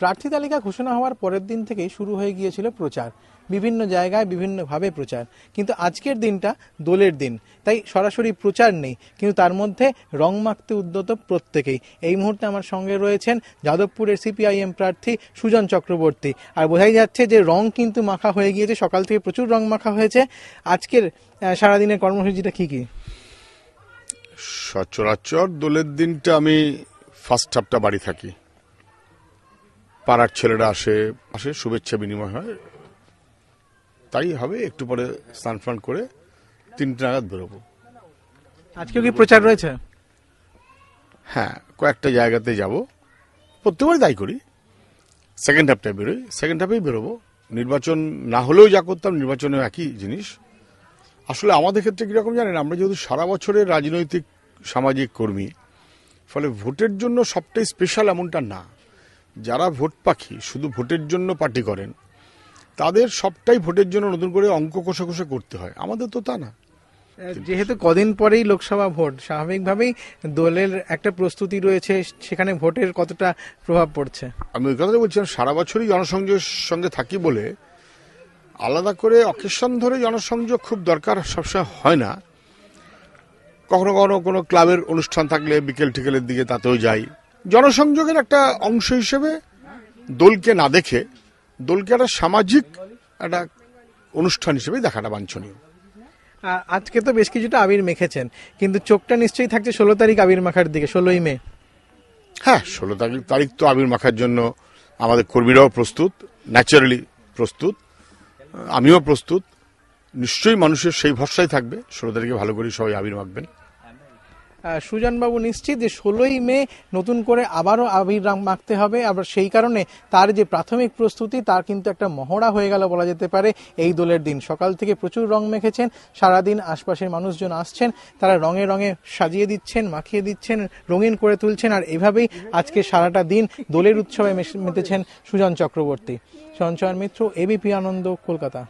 প্রার্থী তালিকা ঘোষণা হওয়ার পরের দিন থেকেই শুরু হয়ে গিয়েছিল প্রচার, বিভিন্ন জায়গায় বিভিন্নভাবে প্রচার। কিন্তু আজকের দিনটা দোলের দিন, তাই সরাসরি প্রচার নেই, কিন্তু তার মধ্যে রং মাখতে উদ্যত প্রত্যেকেই। এই মুহূর্তে আমার সঙ্গে রয়েছেন যাদবপুরের সিপিআইএম প্রার্থী সুজন চক্রবর্তী। আর বোঝাই যাচ্ছে যে রং কিন্তু মাখা হয়ে গিয়েছে, সকাল থেকে প্রচুর রং মাখা হয়েছে। আজকের সারাদিনের কর্মসূচিটা কি কি? সচরাচর দোলের দিনটা আমি ফার্স্ট হাফটা বাড়ি থাকি, পাড়ার ছেলেরা আসে শুভেচ্ছা বিনিময় হয়, তাই হবে। একটু পরে স্নান ফান করে 3টে নাগাদ বেরোবো। আজকেও কি প্রচার রয়েছে? হ্যাঁ, কয়েকটা জায়গাতে যাব, প্রত্যেকবার তাই করি। সেকেন্ড হাফটায় বেরোই, সেকেন্ড হাফেই বেরোবো। নির্বাচন না হলেও যা করতাম, নির্বাচনেও একই জিনিস। আসলে আমাদের ক্ষেত্রে কিরকম জানেন, আমরা যেহেতু সারা বছরের রাজনৈতিক সামাজিক কর্মী, ফলে ভোটের জন্য সবটাই স্পেশাল এমনটা না। যারা ভোট পাখি, শুধু ভোটের জন্য পার্টি করেন, তাদের সবটাই ভোটের জন্য নতুন করে অঙ্ক কষে কষে করতে হয়। আমাদের তো তা না। যেহেতু কদিন পরেই লোকসভা ভোট, স্বাভাবিকভাবেই দলের একটা প্রস্তুতি রয়েছে, সেখানে ভোটের কতটা প্রভাব পড়ছে? আমি ওই কথাটা বলছিলাম, সারা বছরই জনসংযোগের সঙ্গে থাকি বলে আলাদা করে অকেশন ধরে জনসংযোগ খুব দরকার সবসময় হয় না। কখনো কখনো কোনো ক্লাবের অনুষ্ঠান থাকলে বিকেল টিকেলের দিকে তাতেও যাই। জনসংযোগের একটা অংশ হিসেবে দলকে না দেখে, দলকে একটা সামাজিক একটা অনুষ্ঠান হিসেবে দেখাটা বাঞ্ছনীয়। আজকে তো বেশ কিছুটা আবির মেখেছেন, কিন্তু চোখটা নিশ্চয়ই থাকছে 16 তারিখ আবির মাখার দিকে, 16ই মে। হ্যাঁ, 16 তারিখ তো আবির মাখার জন্য আমাদের কর্মীরাও প্রস্তুত, ন্যাচারালি প্রস্তুত, আমিও প্রস্তুত। নিশ্চয়ই মানুষের সেই ভরসাই থাকবে 16 তারিখে ভালো করে সবাই আবির মাখবেন। সুজনবাবু নিশ্চিত যে 16ই মে নতুন করে আবারও আবির মাখতে হবে, আবার সেই কারণে তার যে প্রাথমিক প্রস্তুতি, তার কিন্তু একটা মহড়া হয়ে গেল বলা যেতে পারে এই দোলের দিন। সকাল থেকে প্রচুর রং মেখেছেন, সারাদিন আশপাশের মানুষজন আসছেন, তারা রঙে রঙে সাজিয়ে দিচ্ছেন, মাখিয়ে দিচ্ছেন, রঙিন করে তুলছেন, আর এভাবেই আজকে সারাটা দিন দোলের উৎসবে মেতেছেন সুজন চক্রবর্তী। সঞ্চয়ন মিত্র, এবিপি আনন্দ, কলকাতা।